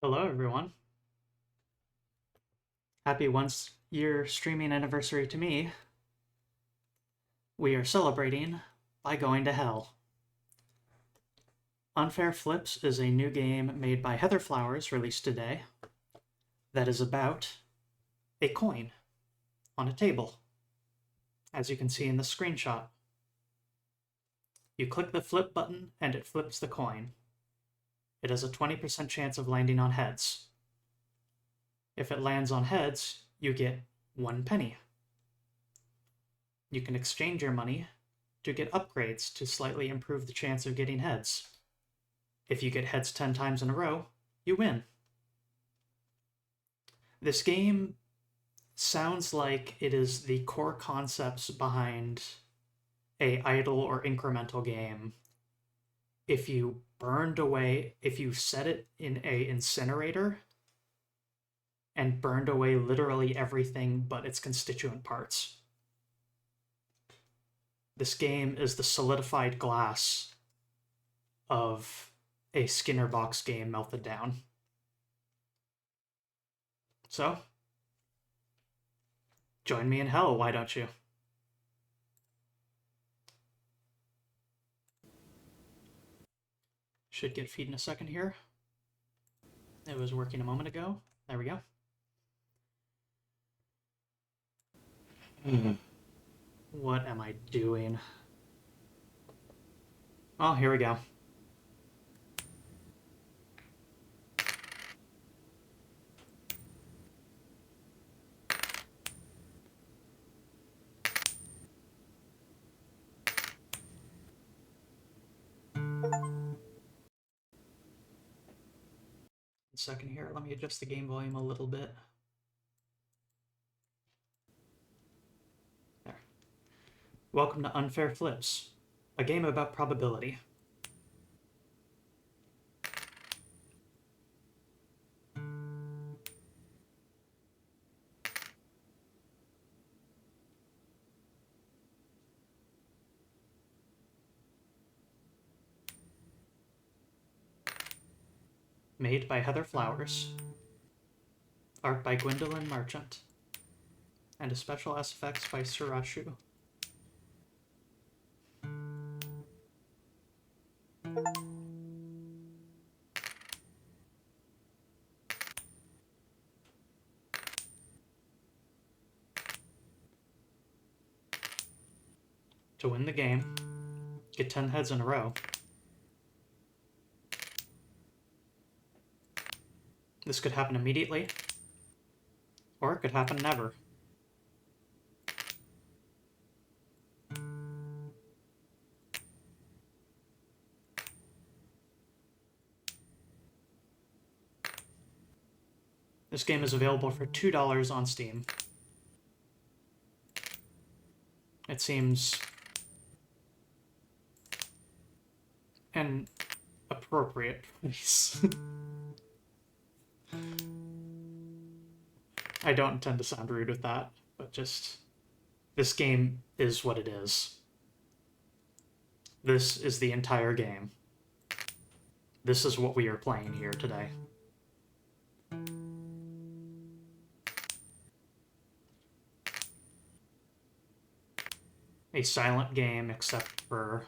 Hello, everyone. Happy 1 year streaming anniversary to me. We are celebrating by going to hell. Unfair Flips is a new game made by Heather Flowers, released today, that is about a coin on a table, as you can see in the screenshot. You click the flip button and it flips the coin. It has a 20% chance of landing on heads. If it lands on heads, you get 1 penny. You can exchange your money to get upgrades to slightly improve the chance of getting heads. If you get heads 10 times in a row, you win. This game sounds like it is the core concepts behind a idle or incremental game. If you set it in a incinerator and burned away literally everything but its constituent parts. This game is the solidified glass of a Skinner box game melted down. So, join me in hell, why don't you? Should get feed in a second here. It was working a moment ago. There we go. What am I doing? Oh, here we go. Second here, let me adjust the game volume a little bit. There. Welcome to Unfair Flips, a game about probability. Made by Heather Flowers, art by Gwendolyn Marchant, and a special effects by Surachu. To win the game, get 10 heads in a row. This could happen immediately, or it could happen never. This game is available for $2 on Steam. It seems an appropriate price. I don't intend to sound rude with that, but just, this game is what it is. This is the entire game. This is what we are playing here today. A silent game except for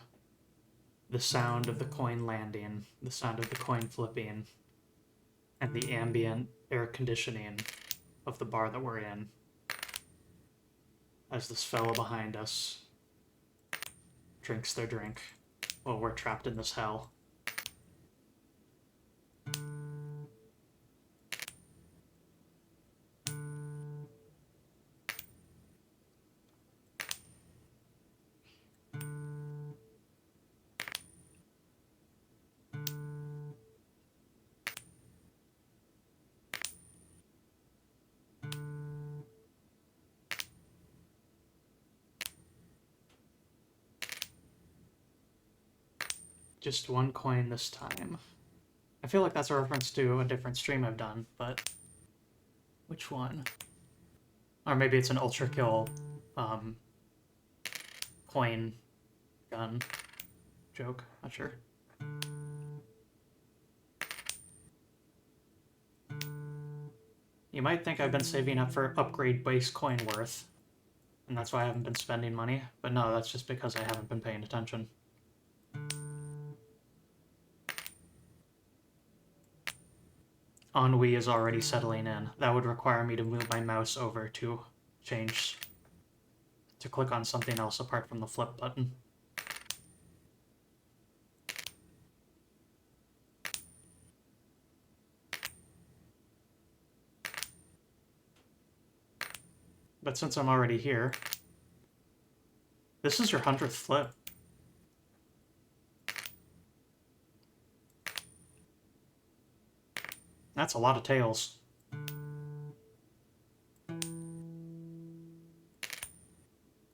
the sound of the coin landing, the sound of the coin flipping, and the ambient air conditioning of the bar that we're in. As this fellow behind us drinks their drink while we're trapped in this hell. Just 1 coin this time. I feel like that's a reference to a different stream I've done, but which one? Or maybe it's an Ultra Kill coin gun joke, not sure. You might think I've been saving up for upgrade base coin worth, and that's why I haven't been spending money, but no, that's just because I haven't been paying attention. Ennui is already settling in. That would require me to move my mouse over to click on something else apart from the flip button. But since I'm already here, this is your 100th flip. That's a lot of tails.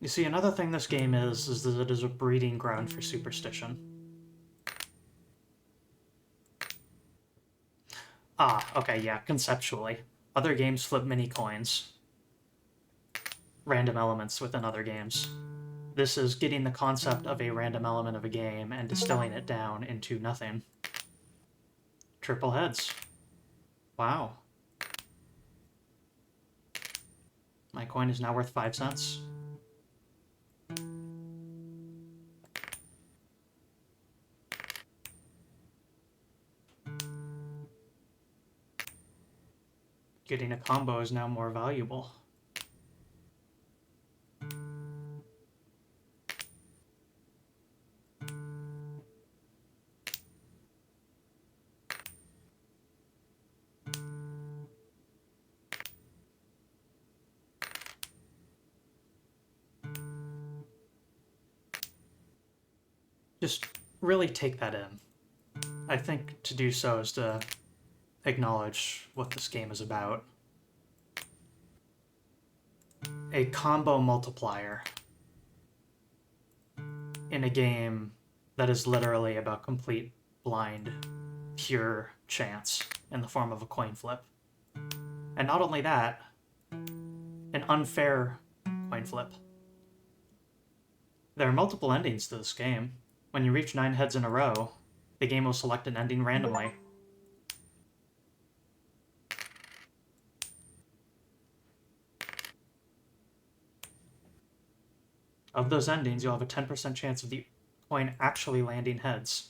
You see, another thing this game is that it is a breeding ground for superstition. Ah, okay, yeah, conceptually. Other games flip mini coins. Random elements within other games. This is getting the concept of a random element of a game and distilling it down into nothing. Triple heads. Wow. My coin is now worth 5 cents. Getting a combo is now more valuable. Just really take that in. I think to do so is to acknowledge what this game is about. A combo multiplier in a game that is literally about complete, blind, pure chance in the form of a coin flip. And not only that, an unfair coin flip. There are multiple endings to this game. When you reach 9 heads in a row, the game will select an ending randomly. Of those endings, you'll have a 10% chance of the coin actually landing heads.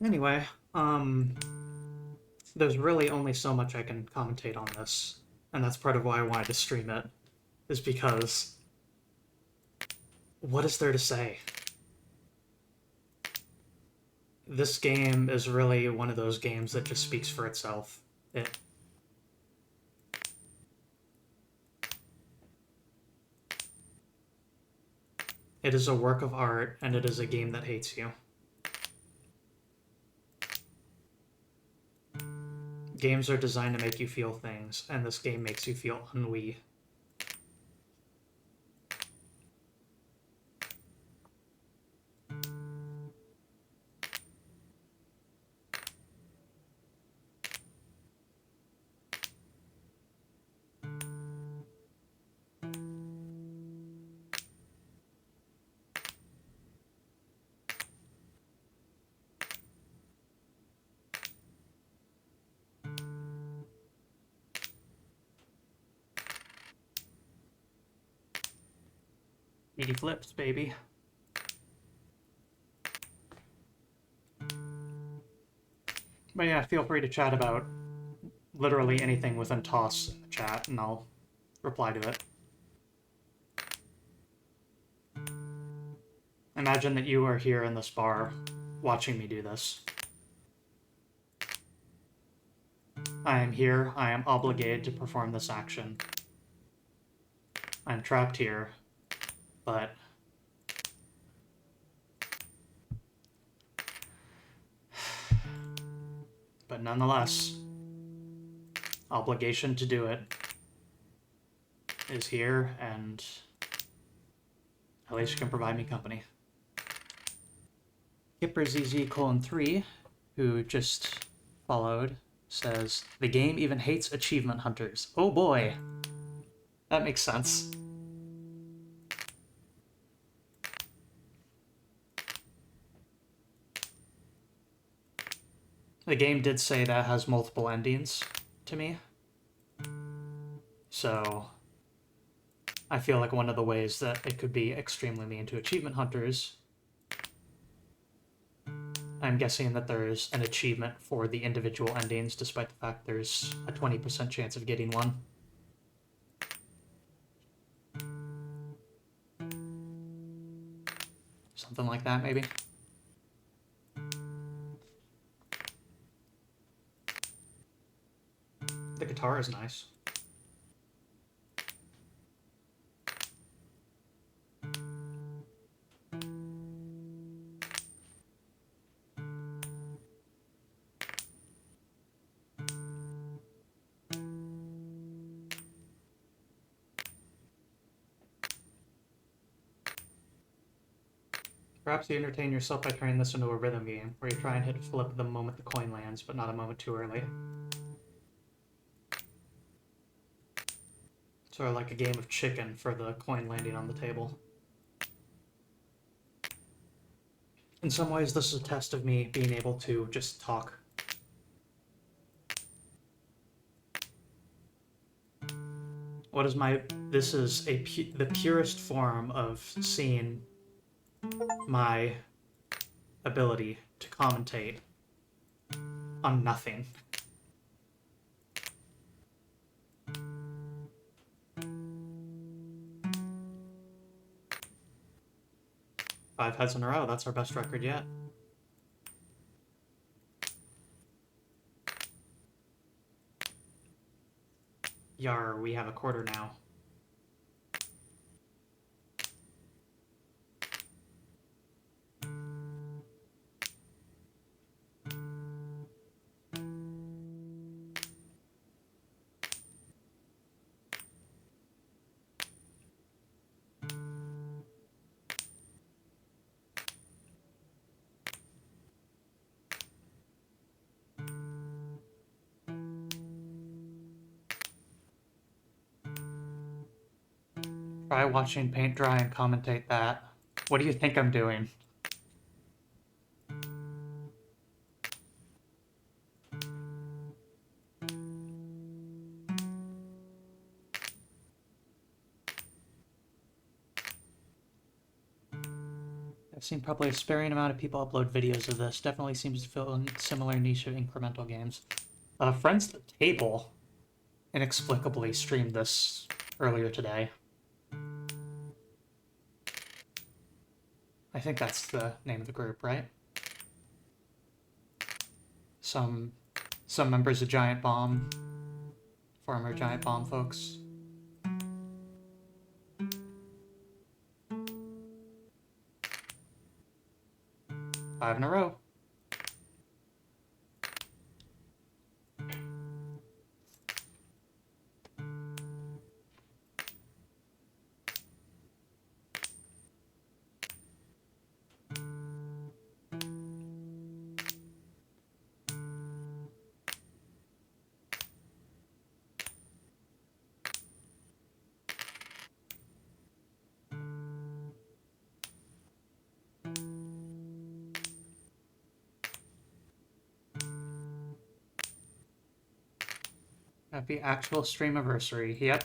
Anyway, there's really only so much I can commentate on this, and that's part of why I wanted to stream it, is because what is there to say? This game is really one of those games that just speaks for itself. It is a work of art, and it is a game that hates you. Games are designed to make you feel things, and this game makes you feel ennui. Meaty flips, baby. But yeah, feel free to chat about literally anything within toss in the chat, and I'll reply to it. Imagine that you are here in this bar, watching me do this. I am here, I am obligated to perform this action. I'm trapped here, but nonetheless, obligation to do it. is here, and at least you can provide me company. KipperZZ:3, who just followed, says, the game even hates achievement hunters. Oh boy. That makes sense. The game did say that has multiple endings to me. So I feel like one of the ways that it could be extremely mean to achievement hunters, I'm guessing that there's an achievement for the individual endings, despite the fact there's a 20% chance of getting one. Something like that, maybe. The guitar is nice. Perhaps you entertain yourself by turning this into a rhythm game, where you try and hit flip the moment the coin lands, but not a moment too early. Sort of like a game of chicken for the coin landing on the table. In some ways, this is a test of me being able to just talk. What is my... This is the purest form of seeing my ability to commentate on nothing. Five heads in a row, that's our best record yet. Yar, we have a quarter now. Try watching paint dry and commentate that. What do you think I'm doing? I've seen probably a sparing amount of people upload videos of this. Definitely seems to fill a similar niche of incremental games. Friends at the Table inexplicably streamed this earlier today. I think that's the name of the group, right? Some members of Giant Bomb, former Giant Bomb folks. 5 in a row. Happy actual streamiversary. Yep.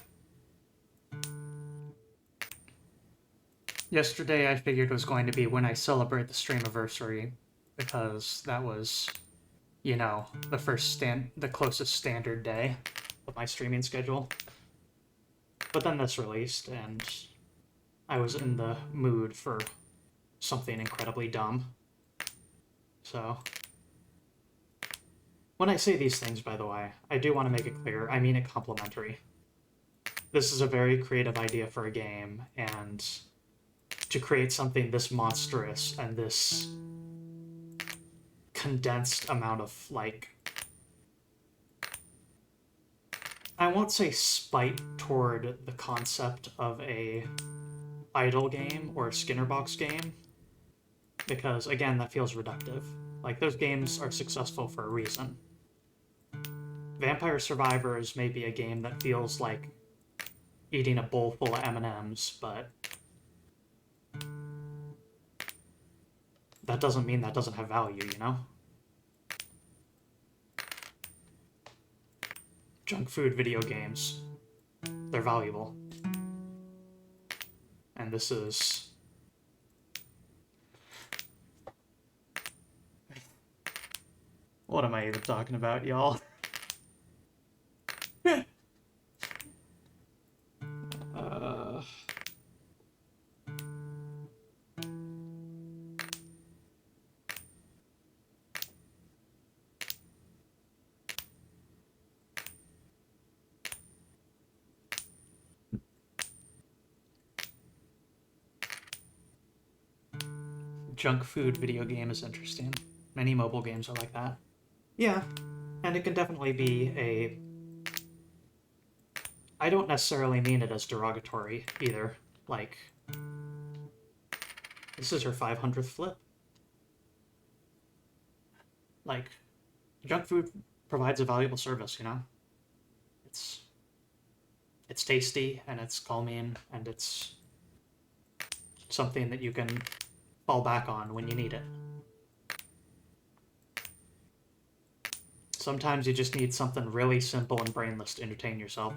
Yesterday I figured was going to be when I celebrate the streamiversary, because that was, you know, the closest standard day of my streaming schedule. But then this released, and I was in the mood for something incredibly dumb. So... When I say these things, by the way, I do want to make it clear, I mean it complimentary. This is a very creative idea for a game, and to create something this monstrous and this condensed amount of, like, I won't say spite toward the concept of a idle game or a Skinnerbox game, because again, that feels reductive. Like, those games are successful for a reason. Vampire Survivors may be a game that feels like eating a bowl full of M&Ms, but that doesn't mean that doesn't have value, you know? Junk food video games, they're valuable. And this is... What am I even talking about, y'all? Junk food video game is interesting. Many mobile games are like that. Yeah, and it can definitely be a... I don't necessarily mean it as derogatory, either. Like, this is her 500th flip. Like, junk food provides a valuable service, you know? It's tasty, and it's calming, and it's something that you can fall back on when you need it. Sometimes you just need something really simple and brainless to entertain yourself.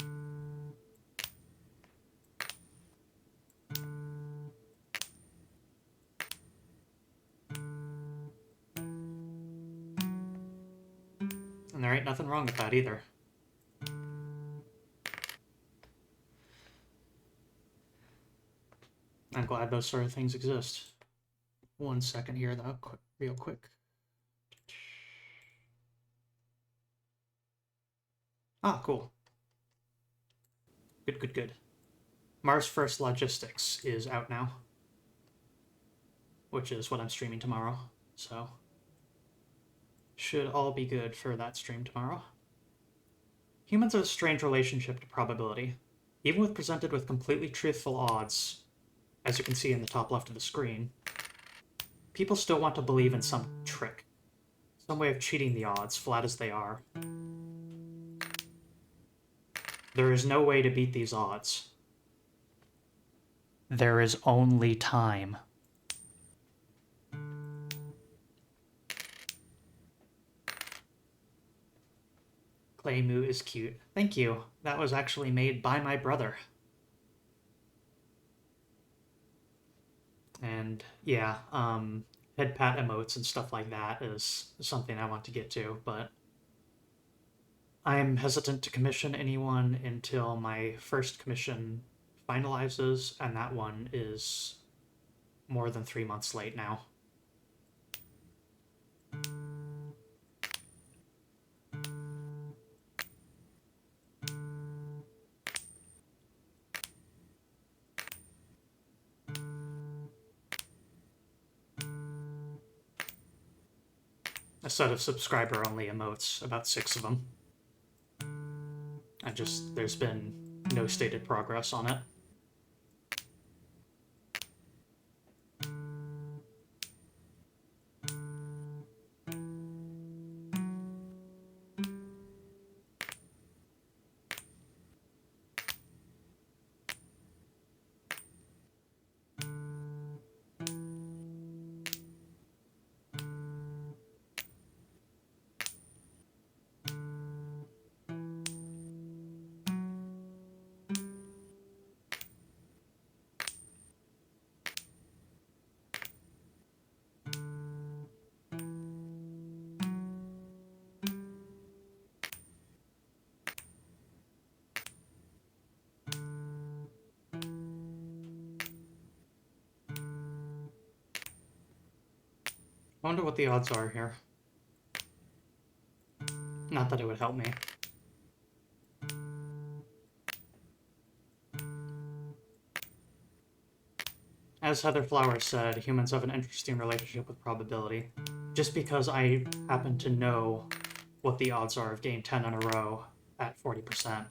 And there ain't nothing wrong with that either. I'm glad those sort of things exist. 1 second here, though, real quick. Ah, cool. Good. Mars First Logistics is out now, which is what I'm streaming tomorrow, so should all be good for that stream tomorrow. Humans have a strange relationship to probability. Even when presented with completely truthful odds, as you can see in the top left of the screen, people still want to believe in some trick, some way of cheating the odds, flat as they are. There is no way to beat these odds. There is only time. Claymoo is cute. Thank you. That was actually made by my brother. And yeah, head pat emotes and stuff like that is something I want to get to, but I'm hesitant to commission anyone until my first commission finalizes, and that one is more than 3 months late now. A set of subscriber-only emotes, about 6 of them. There's been no stated progress on it. I wonder what the odds are here. Not that it would help me. As Heather Flowers said, humans have an interesting relationship with probability. Just because I happen to know what the odds are of getting 10 in a row at 40%,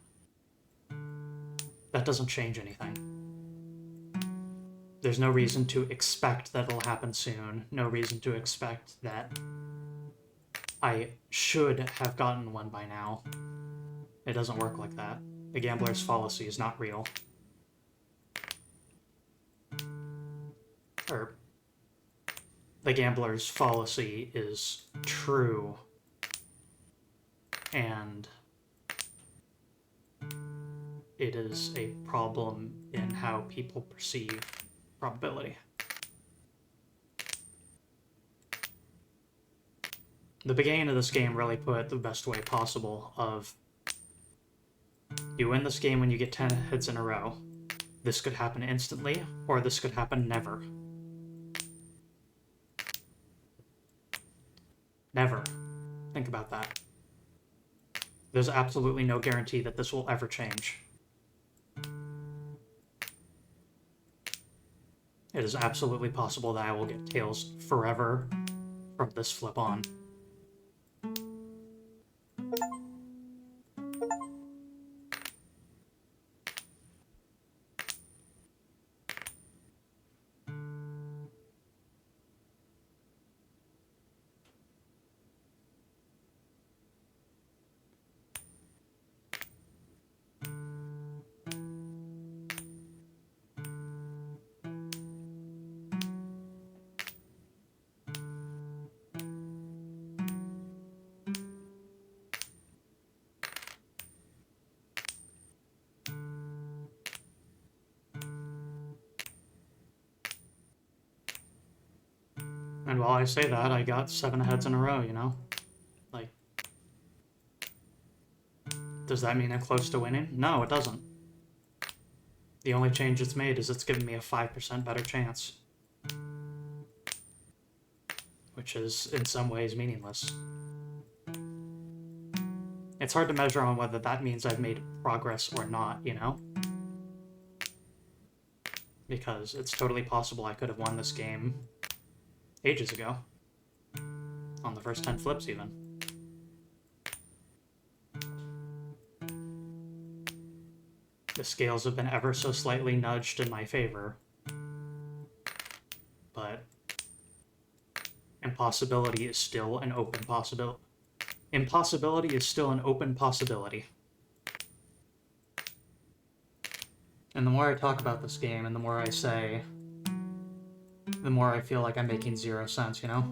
that doesn't change anything. There's no reason to expect that it'll happen soon. No reason to expect that I should have gotten one by now. It doesn't work like that. The gambler's fallacy is not real. Or, the gambler's fallacy is true. And it is a problem in how people perceive probability. The beginning of this game really put it the best way possible of, you win this game when you get 10 hits in a row. This could happen instantly, or this could happen never. Never. Think about that. There's absolutely no guarantee that this will ever change. It is absolutely possible that I will get tails forever from this flip on. And while I say that, I got 7 heads in a row, you know? Like, does that mean I'm close to winning? No, it doesn't. The only change it's made is it's given me a 5% better chance. Which is, in some ways, meaningless. It's hard to measure on whether that means I've made progress or not, you know? Because it's totally possible I could have won this game ages ago. On the first 10 flips, even. The scales have been ever so slightly nudged in my favor. But impossibility is still an open possibility. Impossibility is still an open possibility. And the more I talk about this game, and the more I say, the more I feel like I'm making 0 sense, you know?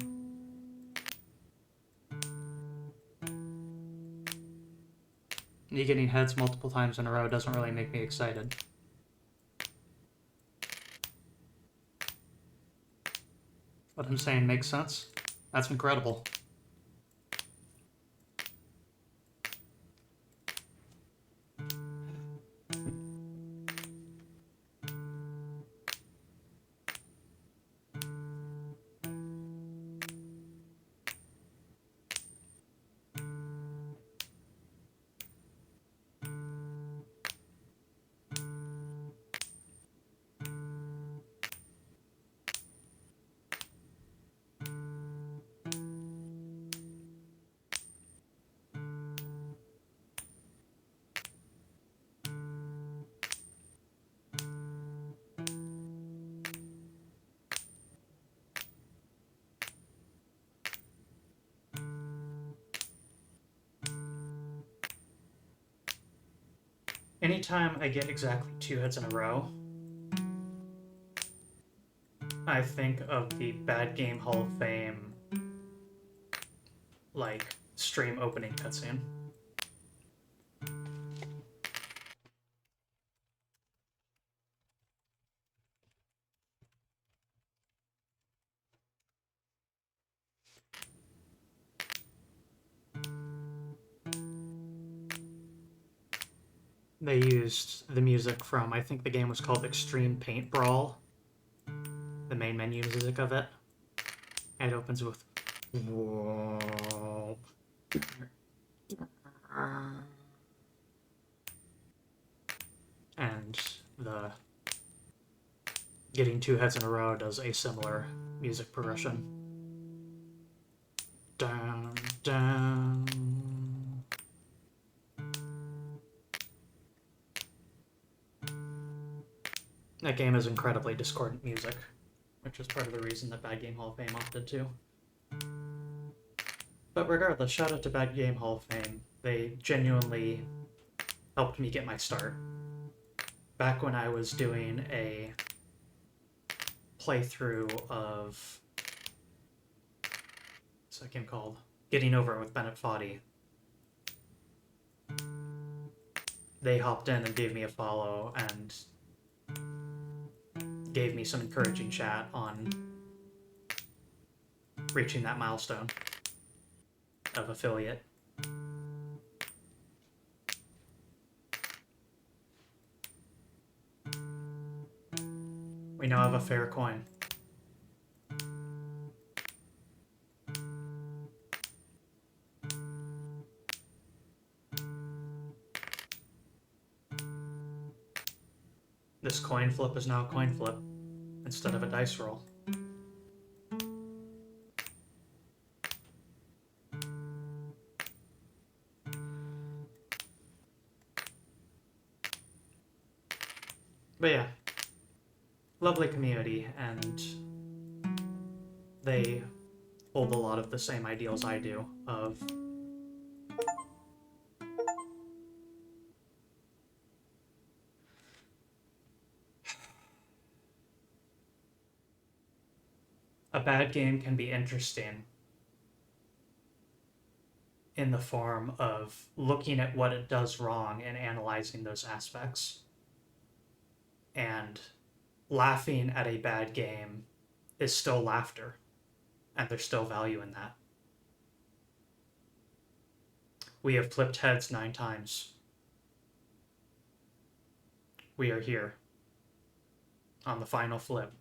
Me getting heads multiple times in a row doesn't really make me excited. What I'm saying makes sense? That's incredible. Anytime I get exactly 2 hits in a row, I think of the Bad Game Hall of Fame, like, stream opening cutscene. They used the music from, I think the game was called Extreme Paint Brawl, the main menu music of it. And it opens with... Whoa. And the getting 2 heads in a row does a similar music progression. Down, down. That game has incredibly discordant music, which is part of the reason that Bad Game Hall of Fame opted to. But regardless, shout out to Bad Game Hall of Fame. They genuinely helped me get my start. Back when I was doing a playthrough of... what's that game called? Getting Over It with Bennett Foddy. They hopped in and gave me a follow and gave me some encouraging chat on reaching that milestone of affiliate. We now have a fair coin. This coin flip is now a coin flip instead of a dice roll. But yeah, lovely community, and they hold a lot of the same ideals I do of a bad game can be interesting in the form of looking at what it does wrong and analyzing those aspects. And laughing at a bad game is still laughter, and there's still value in that. We have flipped heads 9 times. We are here on the final flip.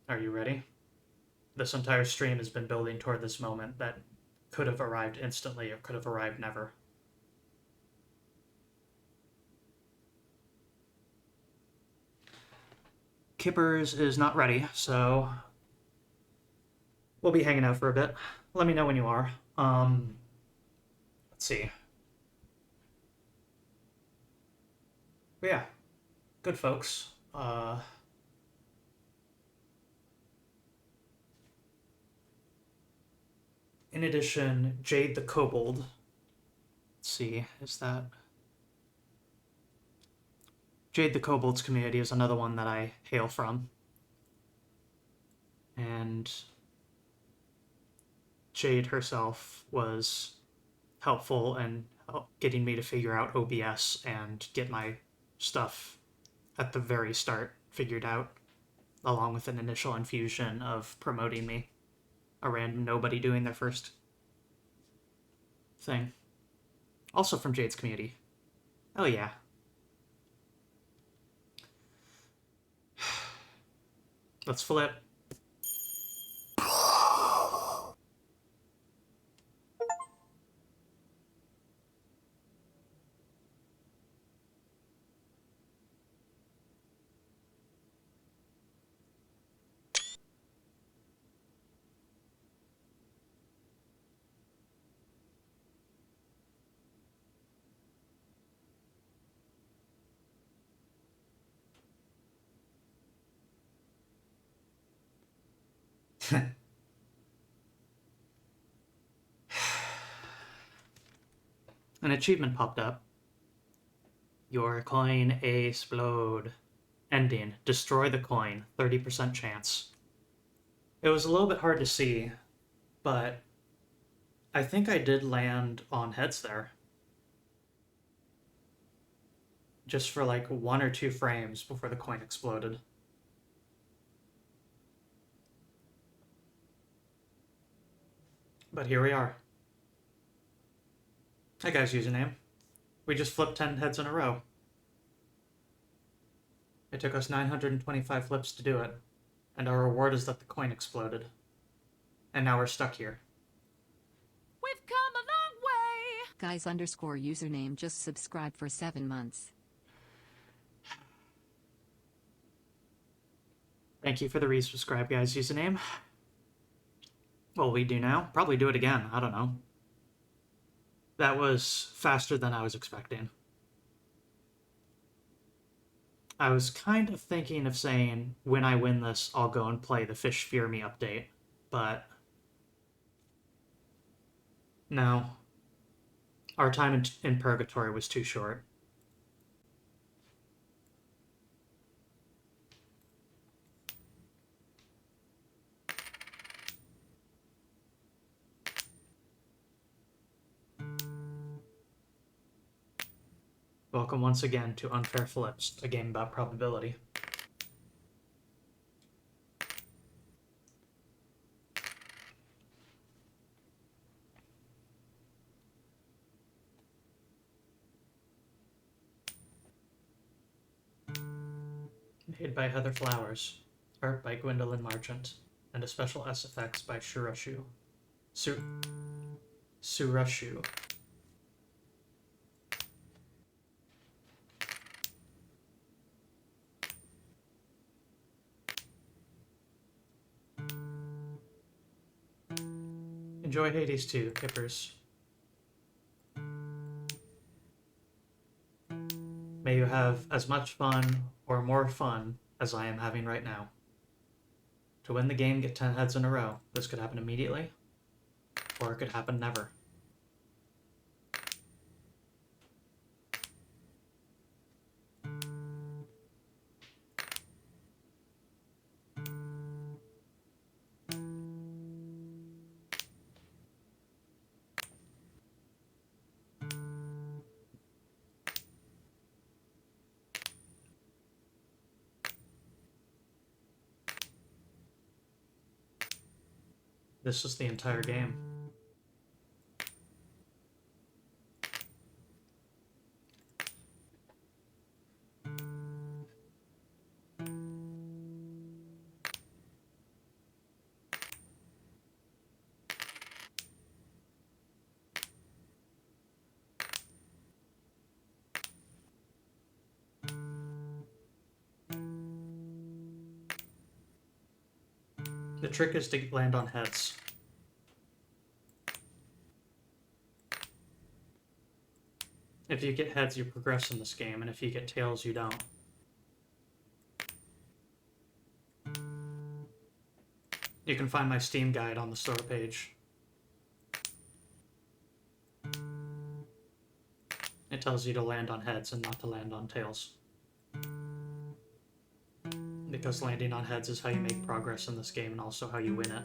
Are you ready? This entire stream has been building toward this moment that could have arrived instantly or could have arrived never. Kippers is not ready, so we'll be hanging out for a bit. Let me know when you are. Let's see. But yeah, good folks. In addition, Jade the Kobold. Let's see, is that... Jade the Kobold's community is another one that I hail from. And Jade herself was helpful in getting me to figure out OBS and get my stuff at the very start figured out, along with an initial infusion of promoting me. A random nobody doing their first thing. Also from Jade's community. Oh yeah. Let's flip. An achievement popped up. Your coin explode. Ending. Destroy the coin. 30% chance. It was a little bit hard to see, but I think I did land on heads there. Just for like 1 or 2 frames before the coin exploded. But here we are. Hi guys, username. We just flipped 10 heads in a row. It took us 925 flips to do it, and our reward is that the coin exploded. And now we're stuck here. We've come a long way! Guys_username just subscribed for 7 months. Thank you for the resubscribe, guys, username. What will we do now? Probably do it again. I don't know. That was faster than I was expecting. I was kind of thinking of saying, when I win this, I'll go and play the Fish Fear Me update, but no. Our time in Purgatory was too short. Welcome once again to Unfair Flips, a game about probability. Made by Heather Flowers, art by Gwendolyn Marchant, and a special SFX by Surashu. Surashu. Enjoy Hades 2, Kippers. May you have as much fun, or more fun, as I am having right now. To win the game, get 10 heads in a row. This could happen immediately, or it could happen never. This is the entire game. The trick is to land on heads. If you get heads, you progress in this game, and if you get tails, you don't. You can find my Steam guide on the store page. It tells you to land on heads and not to land on tails. Because landing on heads is how you make progress in this game and also how you win it.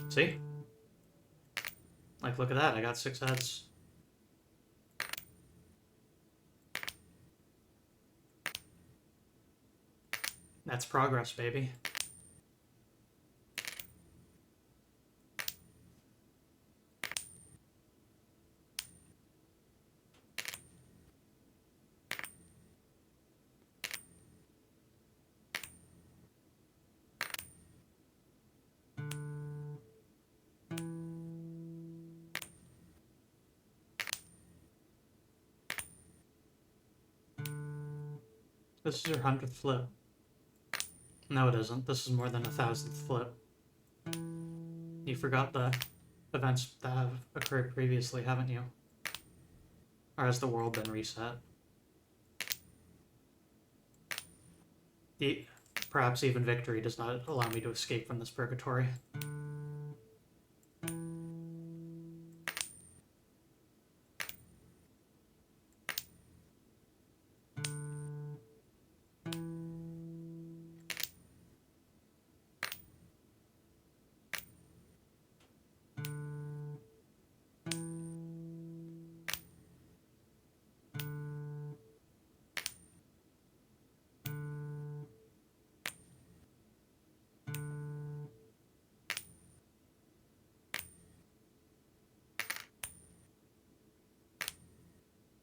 See? Like, look at that, I got 6 heads. That's progress, baby. This is your 100th flip. No, it isn't. This is more than 1,000th flip. You forgot the events that have occurred previously, haven't you? Or has the world been reset? Perhaps even victory does not allow me to escape from this purgatory.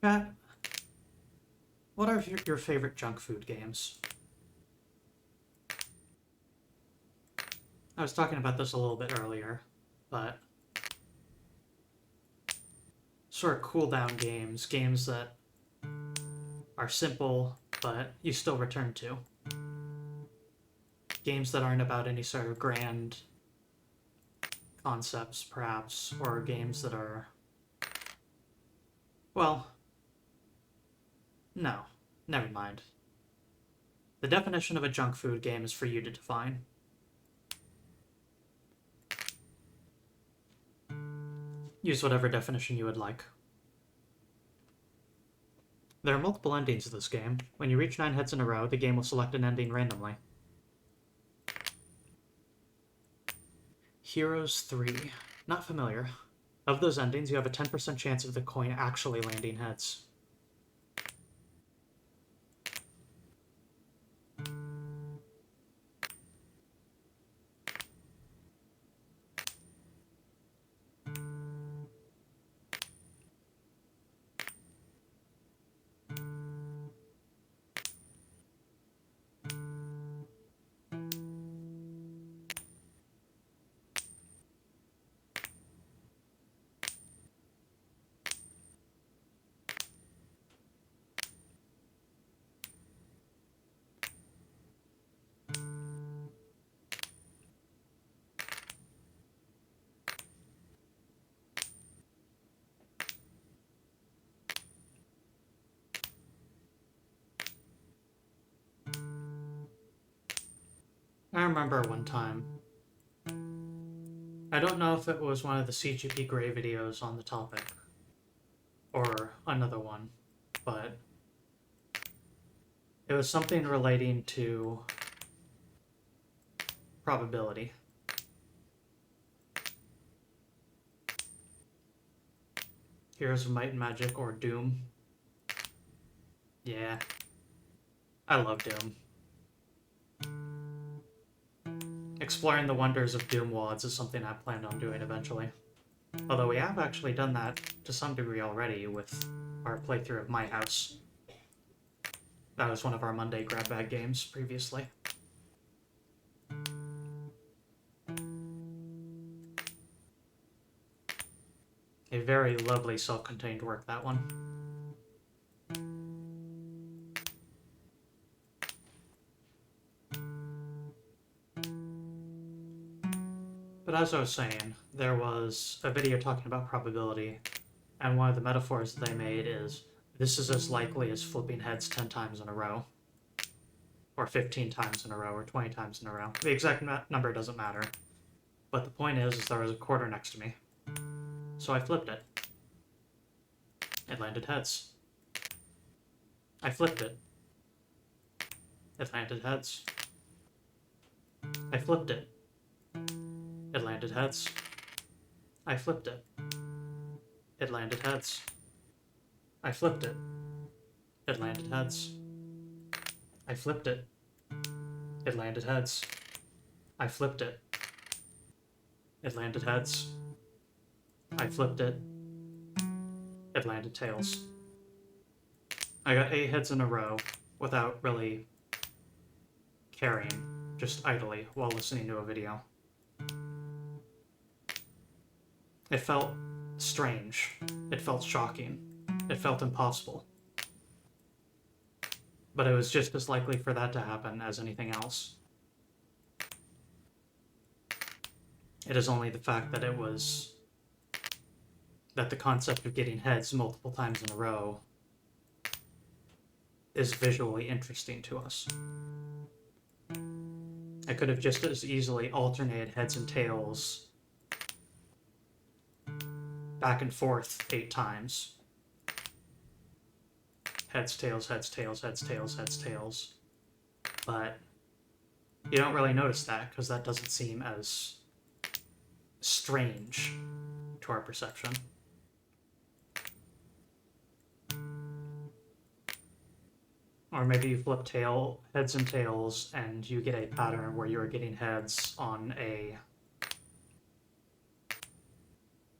Chat, what are your favorite junk food games? I was talking about this a little bit earlier, but sort of cooldown games, games that are simple, but you still return to. games that aren't about any sort of grand concepts, perhaps, or games that are... Well, no, never mind. The definition of a junk food game is for you to define. Use whatever definition you would like. There are multiple endings to this game. When you reach 9 heads in a row, the game will select an ending randomly. Heroes 3. Not familiar. Of those endings, you have a 10% chance of the coin actually landing heads. I remember one time. I don't know if it was one of the CGP Grey videos on the topic, or another one, but it was something relating to probability. Heroes of Might and Magic or Doom. Yeah. I love Doom. Exploring the wonders of Doom WODs is something I planned on doing eventually. Although we have actually done that to some degree already with our playthrough of My House. That was one of our Monday grab bag games previously. A very lovely self-contained work, that one. But as I was saying, there was a video talking about probability, and one of the metaphors that they made is, this is as likely as flipping heads 10 times in a row, or 15 times in a row, or 20 times in a row. The exact number doesn't matter, but the point is there was a quarter next to me, so I flipped it. It landed heads. I flipped it. It landed heads. I flipped it. It landed heads. I flipped it. It landed heads. I flipped it. It landed heads. I flipped it. It landed heads. I flipped it. It landed heads. I flipped it. It landed tails. I got 8 heads in a row without really caring, just idly while listening to a video. It felt strange. It felt shocking. It felt impossible. But it was just as likely for that to happen as anything else. It is only the fact that that the concept of getting heads multiple times in a row is visually interesting to us. I could have just as easily alternated heads and tails back and forth 8 times. Heads, tails, heads, tails, heads, tails, heads, tails. But you don't really notice that because that doesn't seem as strange to our perception. Or maybe you flip heads and tails and you get a pattern where you're getting heads on a...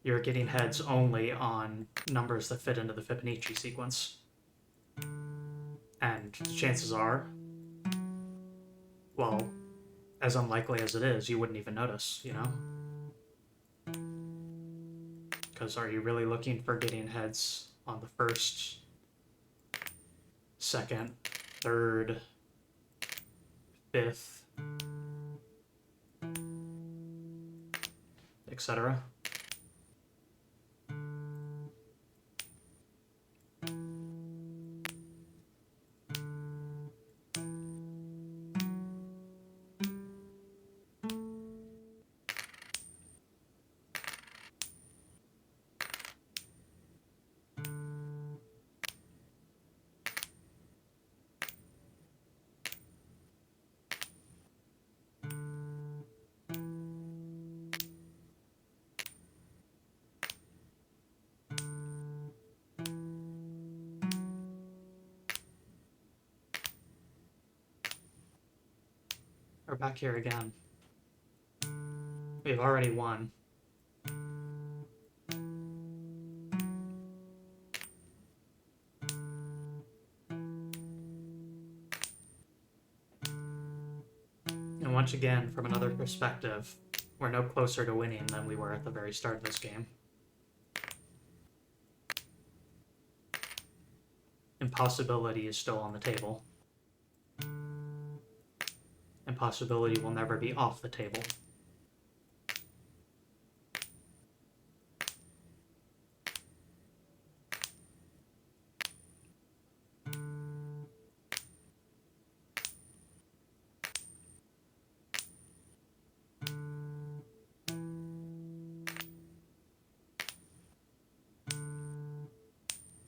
You're getting heads only on numbers that fit into the Fibonacci sequence. And the chances are, well, as unlikely as it is, you wouldn't even notice, you know? Because are you really looking for getting heads on the first, second, third, fifth, etc. We're back here again. We've already won. And once again, from another perspective, we're no closer to winning than we were at the very start of this game. Impossibility is still on the table. Impossibility will never be off the table.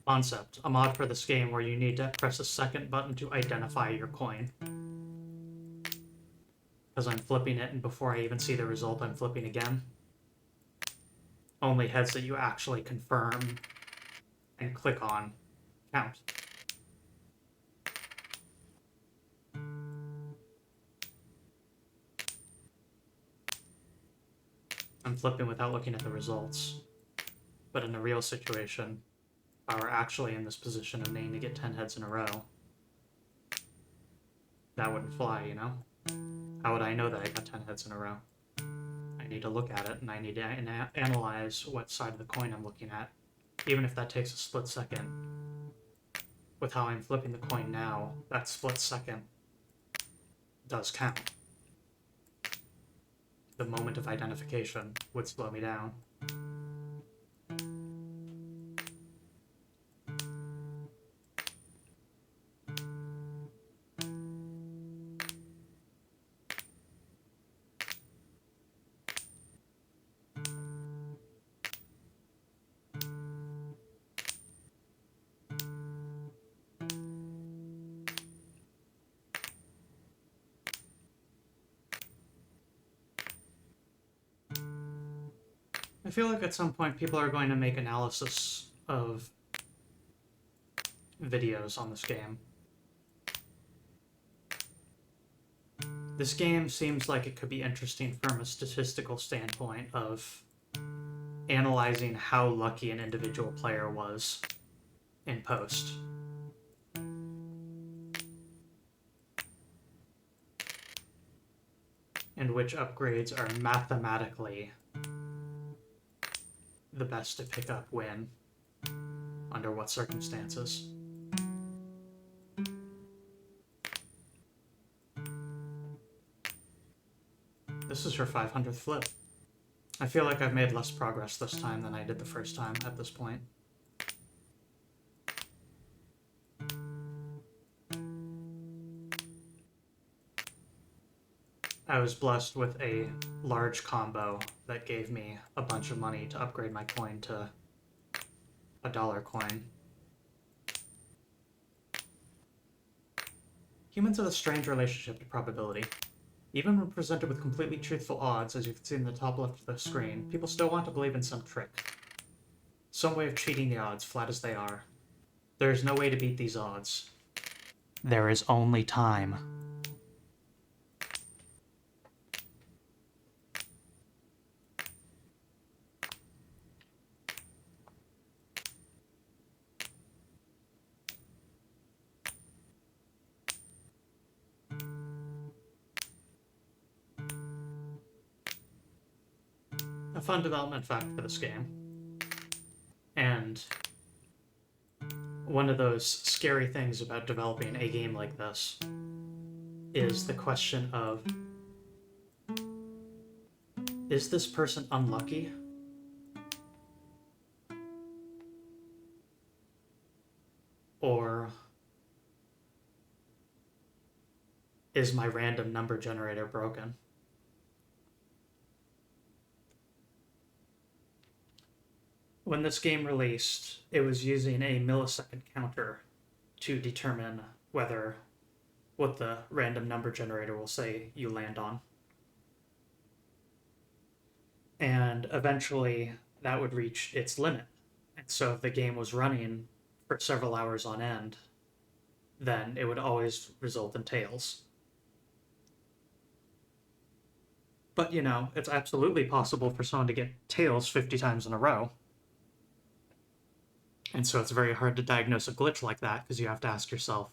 Concept, a mod for this game where you need to press a second button to identify your coin. Because I'm flipping it, and before I even see the result, I'm flipping again. Only heads that you actually confirm and click on count. I'm flipping without looking at the results. But in a real situation, if I were actually in this position of needing to get 10 heads in a row, that wouldn't fly, you know? How would I know that I got 10 heads in a row? I need to look at it, and I need to analyze what side of the coin I'm looking at, even if that takes a split second. With how I'm flipping the coin now, that split second does count. The moment of identification would slow me down. I feel like at some point people are going to make analysis of videos on this game. This game seems like it could be interesting from a statistical standpoint of analyzing how lucky an individual player was in post. And which upgrades are mathematically the best to pick up when, under what circumstances. This is her 500th flip. I feel like I've made less progress this time than I did the first time at this point. I was blessed with a large combo that gave me a bunch of money to upgrade my coin to a dollar coin. Humans have a strange relationship to probability. Even when presented with completely truthful odds, as you can see in the top left of the screen, people still want to believe in some trick. Some way of cheating the odds, flat as they are. There is no way to beat these odds. There is only time. A fun development fact for this game. And one of those scary things about developing a game like this is the question of Is this person unlucky? Or is my random number generator broken? When this game released, it was using a millisecond counter to determine what the random number generator will say you land on. And eventually that would reach its limit. And so if the game was running for several hours on end, then it would always result in tails. But, you know, it's absolutely possible for someone to get tails 50 times in a row. And so it's very hard to diagnose a glitch like that, because you have to ask yourself,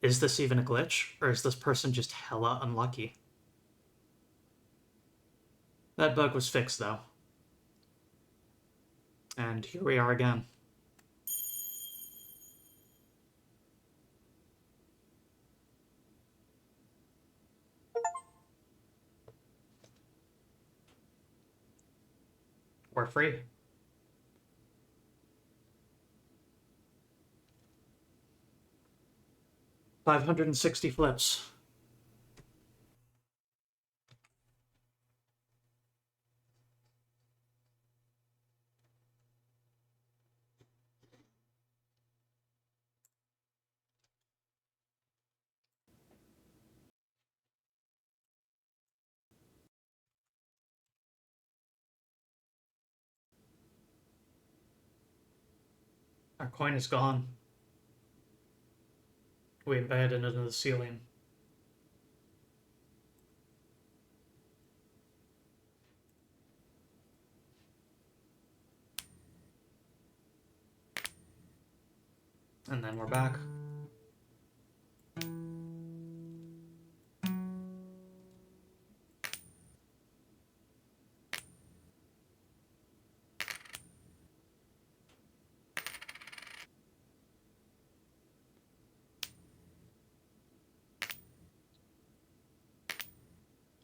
is this even a glitch, or is this person just hella unlucky? That bug was fixed, though. And here we are again. We're free. $560 flips. Our coin is gone. We abandoned it into the ceiling. And then we're back.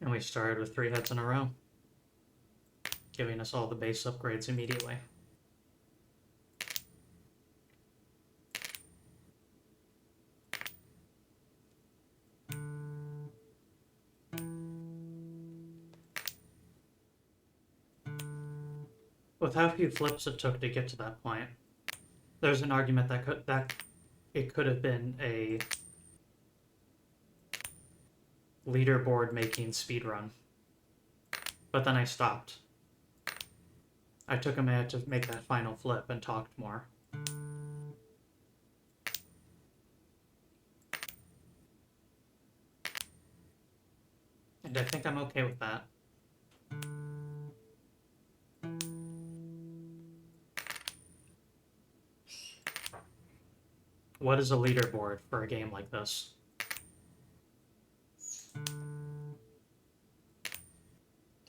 And we started with 3 hits in a row, giving us all the base upgrades immediately. With how few flips it took to get to that point, there's an argument that it could have been a leaderboard making speedrun. But then I stopped. I took a minute to make that final flip and talked more. And I think I'm okay with that. What is a leaderboard for a game like this?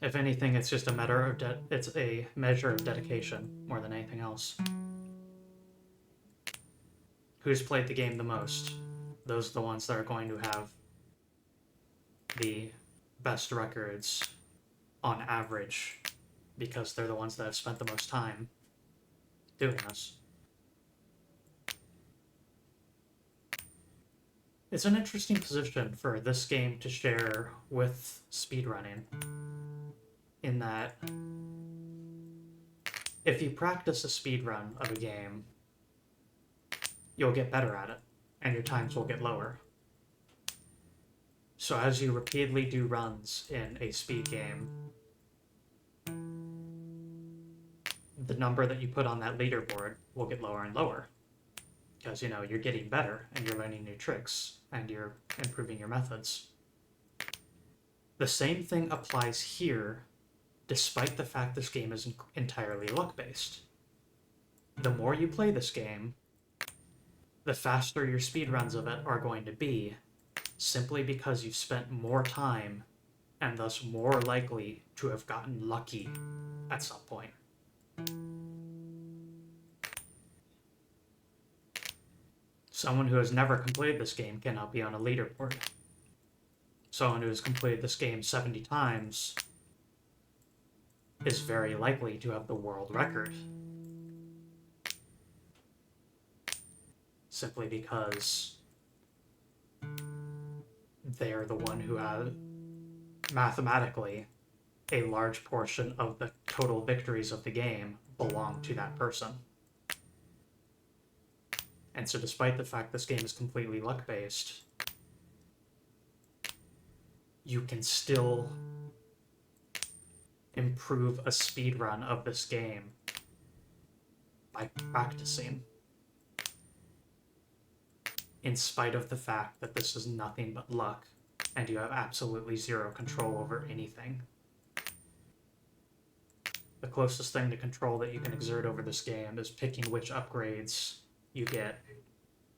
If anything, it's just a matter of it's a measure of dedication more than anything else. Who's played the game the most? Those are the ones that are going to have the best records on average, because they're the ones that have spent the most time doing this. It's an interesting position for this game to share with speedrunning, in that if you practice a speedrun of a game, you'll get better at it, and your times will get lower. So as you repeatedly do runs in a speed game, the number that you put on that leaderboard will get lower and lower. Because, you know, you're getting better, and you're learning new tricks, and you're improving your methods. The same thing applies here, despite the fact this game is entirely luck-based. The more you play this game, the faster your speedruns of it are going to be, simply because you've spent more time, and thus more likely to have gotten lucky at some point. Someone who has never completed this game cannot be on a leaderboard. Someone who has completed this game 70 times is very likely to have the world record. Simply because they're the one who had, mathematically, a large portion of the total victories of the game belong to that person. And so despite the fact this game is completely luck-based, you can still improve a speedrun of this game by practicing, in spite of the fact that this is nothing but luck and you have absolutely zero control over anything. The closest thing to control that you can exert over this game is picking which upgrades you get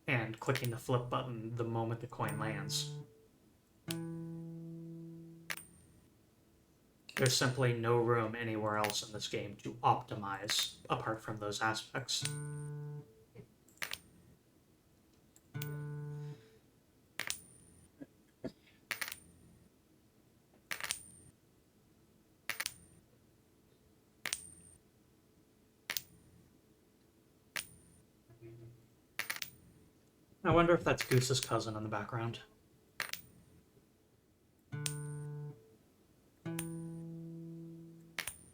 and clicking the flip button the moment the coin lands. There's simply no room anywhere else in this game to optimize apart from those aspects. I wonder if that's Goose's cousin in the background.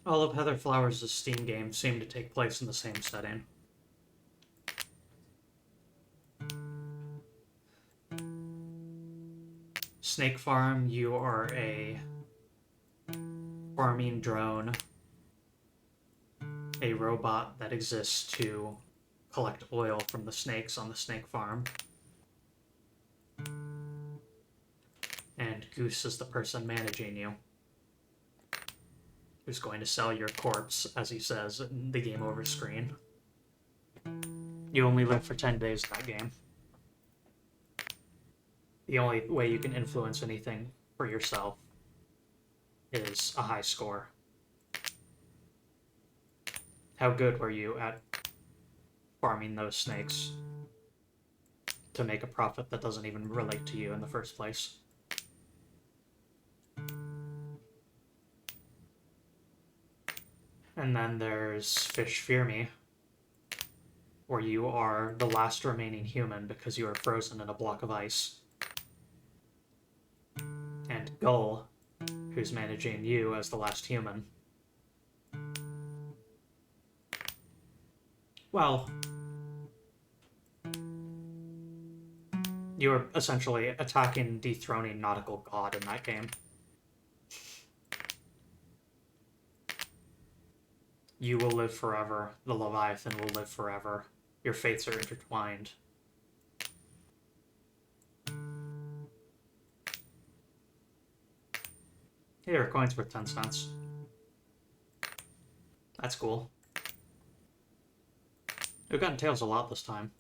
All of Heather Flowers' Steam games seem to take place in the same setting. Snake Farm, you are a farming drone, a robot that exists to collect oil from the snakes on the snake farm. And Goose is the person managing you, who's going to sell your corpse, as he says in the game over screen. You only live for 10 days in that game. The only way you can influence anything for yourself is a high score. How good were you at farming those snakes to make a profit that doesn't even relate to you in the first place? And then there's Fish Fear Me, where you are the last remaining human because you are frozen in a block of ice. And Gull, who's managing you as the last human. Well, you're essentially attacking, dethroning Nautical God in that game. You will live forever. The Leviathan will live forever. Your fates are intertwined. Here, coins worth 10 cents. That's cool. We've gotten tails a lot this time.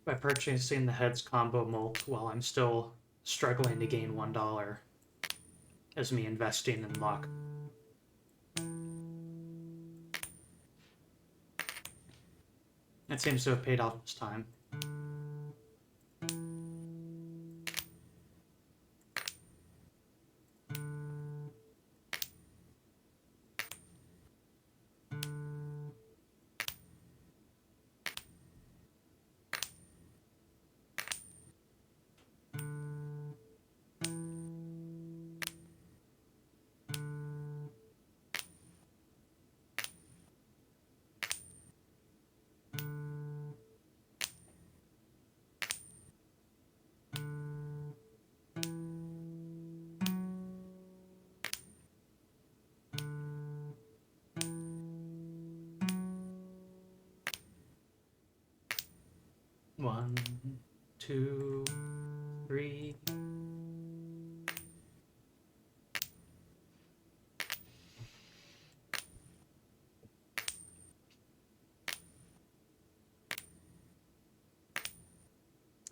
By purchasing the Heads combo molt while I'm still struggling to gain $1 is me investing in luck. It seems to have paid off this time. 1, 2, 3.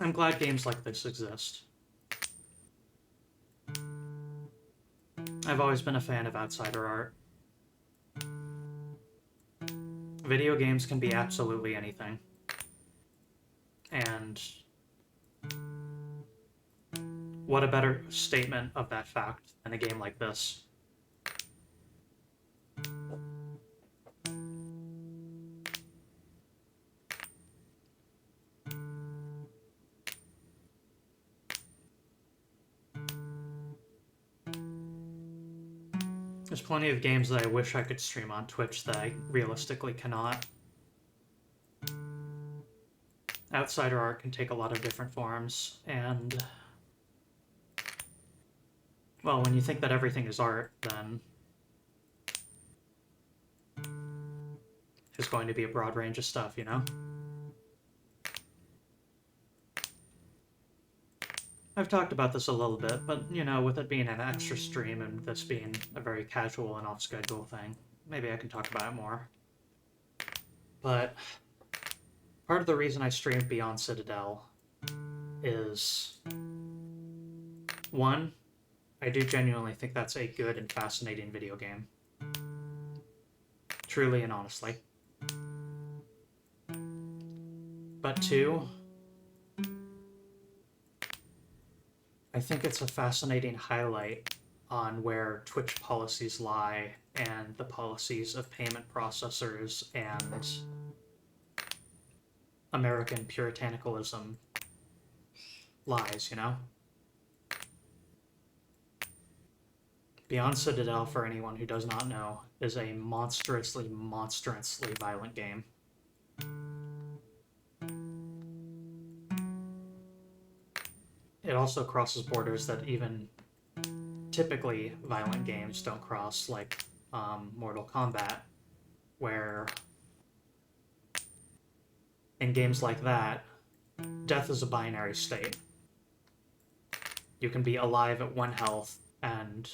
I'm glad games like this exist. I've always been a fan of outsider art. Video games can be absolutely anything. And what a better statement of that fact than a game like this. There's plenty of games that I wish I could stream on Twitch that I realistically cannot. Outsider art can take a lot of different forms, and well, when you think that everything is art, then there's going to be a broad range of stuff, you know? I've talked about this a little bit, but, you know, with it being an extra stream and this being a very casual and off-schedule thing, maybe I can talk about it more. But part of the reason I streamed Beyond Citadel is, one, I do genuinely think that's a good and fascinating video game. Truly and honestly. But two, I think it's a fascinating highlight on where Twitch policies lie and the policies of payment processors and American puritanicalism lies, you know? Beyond Citadel, for anyone who does not know, is a monstrously violent game. It also crosses borders that even typically violent games don't cross, like Mortal Kombat, where in games like that, death is a binary state. You can be alive at 1 health and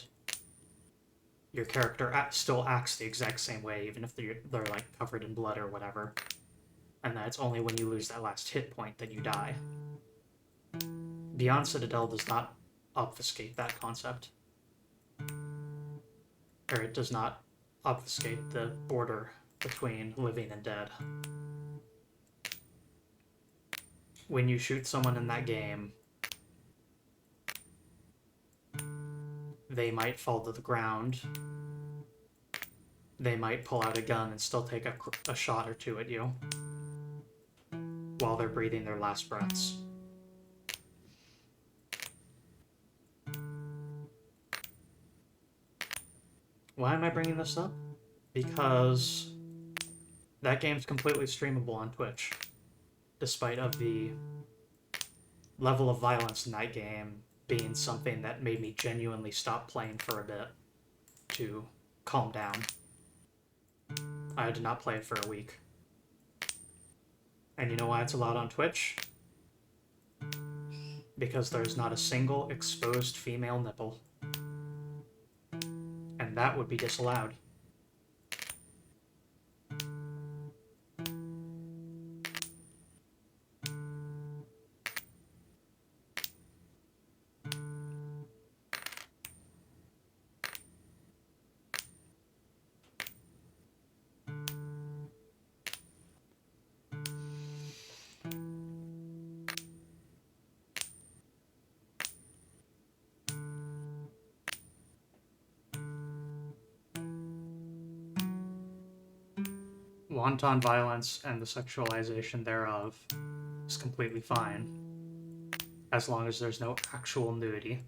your character still acts the exact same way, even if they're like covered in blood or whatever. And that's only when you lose that last hit point that you die. Beyond Citadel does not obfuscate that concept. Or it does not obfuscate the border between living and dead. When you shoot someone in that game, they might fall to the ground. They might pull out a gun and still take a shot or two at you while they're breathing their last breaths. Why am I bringing this up? Because that game's completely streamable on Twitch, despite of the level of violence in that game being something that made me genuinely stop playing for a bit to calm down. I did not play it for a week. And you know why it's allowed on Twitch? Because there's not a single exposed female nipple. And that would be disallowed. Wanton violence and the sexualization thereof is completely fine, as long as there's no actual nudity,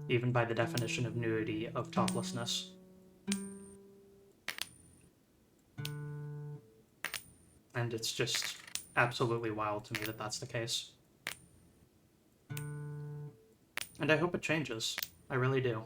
even by the definition of nudity of toplessness. And it's just absolutely wild to me that that's the case. And I hope it changes. I really do.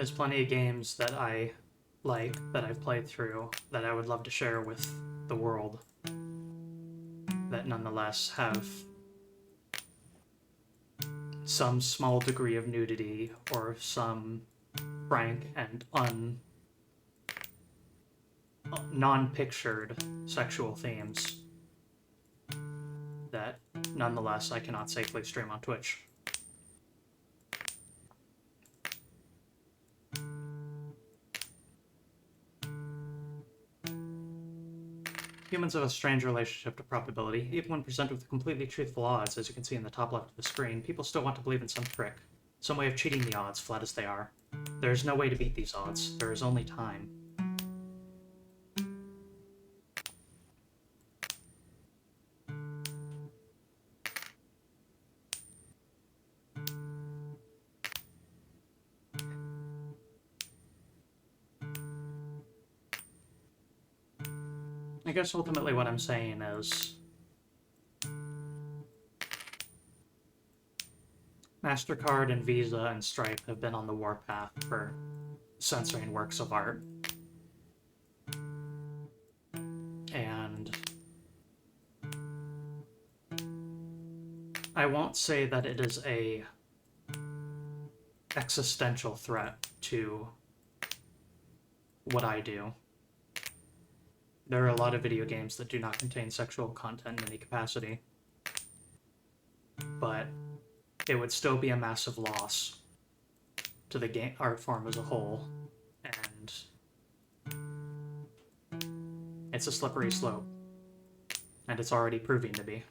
There's plenty of games that I like, that I've played through, that I would love to share with the world, that nonetheless have some small degree of nudity or some frank and non-pictured sexual themes that nonetheless I cannot safely stream on Twitch. Humans have a strange relationship to probability. Even when presented with completely truthful odds, as you can see in the top left of the screen, people still want to believe in some trick, some way of cheating the odds, flat as they are. There is no way to beat these odds. There is only time. I guess ultimately what I'm saying is MasterCard and Visa and Stripe have been on the warpath for censoring works of art. And I won't say that it is a existential threat to what I do. There are a lot of video games that do not contain sexual content in any capacity, but it would still be a massive loss to the game art form as a whole, and it's a slippery slope, and it's already proving to be.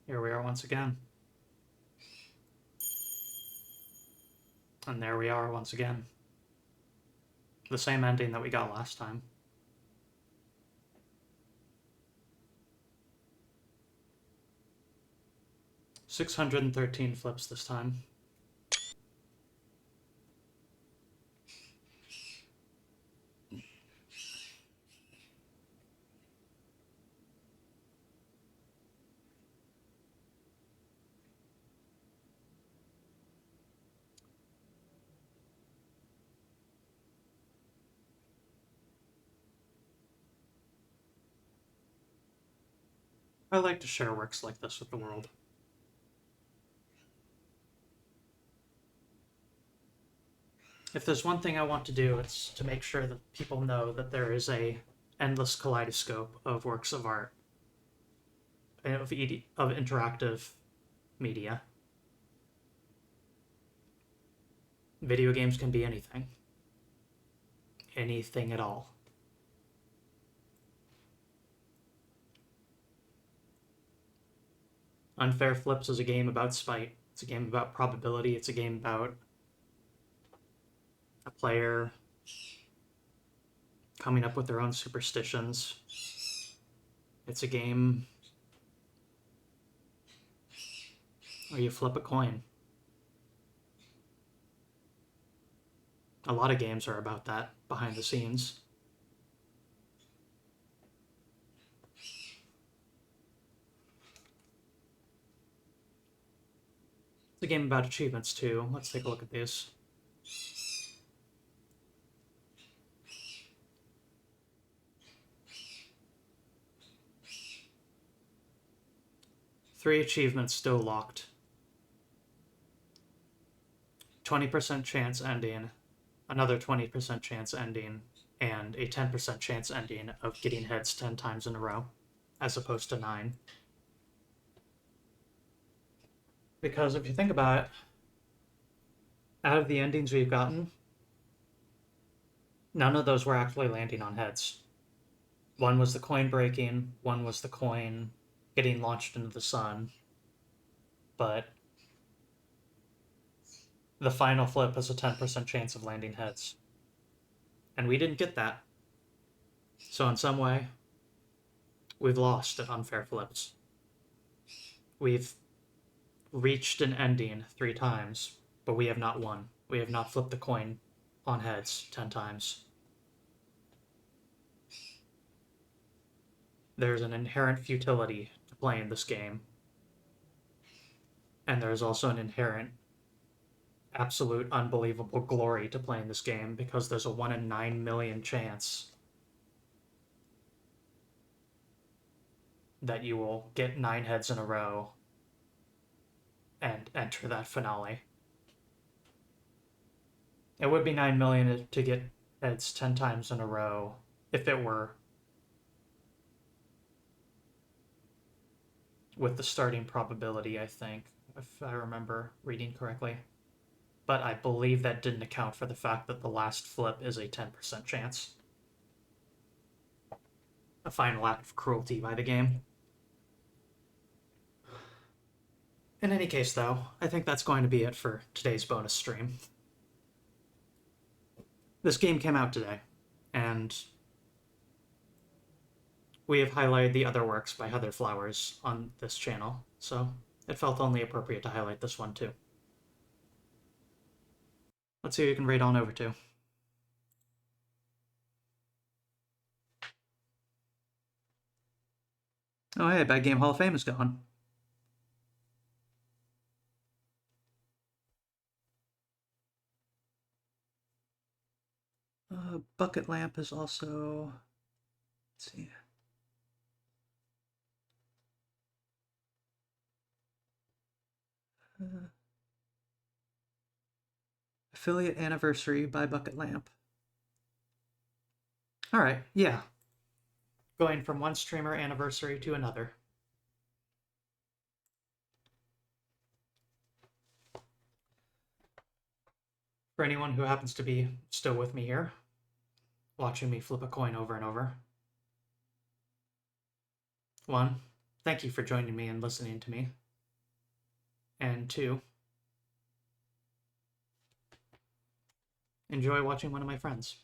Here we are once again. And there we are once again. The same ending that we got last time. $613 flips this time. I like to share works like this with the world. If there's one thing I want to do, it's to make sure that people know that there is a endless kaleidoscope of works of art, of interactive media. Video games can be anything. Anything at all. Unfair Flips is a game about spite. It's a game about probability. It's a game about a player coming up with their own superstitions. It's a game where you flip a coin. A lot of games are about that behind the scenes. It's a game about achievements too. Let's take a look at these. Three achievements still locked. 20% chance ending, another 20% chance ending, and a 10% chance ending of getting heads 10 times in a row, as opposed to 9. Because if you think about it, out of the endings we've gotten, none of those were actually landing on heads. One was the coin breaking, one was the coin getting launched into the sun, but the final flip has a 10% chance of landing heads. And we didn't get that. So in some way, we've lost at unfair flips. We've reached an ending 3 times, but we have not won. We have not flipped the coin on heads 10 times. There's an inherent futility to playing this game. And there's also an inherent, absolute, unbelievable glory to playing this game because there's a 1 in 9 million chance that you will get 9 heads in a row and enter that finale. It would be 9 million to get heads 10 times in a row if it were with the starting probability, I think, if I remember reading correctly. But I believe that didn't account for the fact that the last flip is a 10% chance. A final act of cruelty by the game. In any case, though, I think that's going to be it for today's bonus stream. This game came out today, and we have highlighted the other works by Heather Flowers on this channel, so it felt only appropriate to highlight this one too. Let's see who you can raid on over to. Oh hey, Bad Game Hall of Fame is gone. Bucket Lamp is also... Let's see. Affiliate Anniversary by Bucket Lamp. Alright, yeah. Going from one streamer anniversary to another. For anyone who happens to be still with me here, watching me flip a coin over and over. 1, thank you for joining me and listening to me. And 2, enjoy watching one of my friends.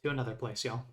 To another place, y'all.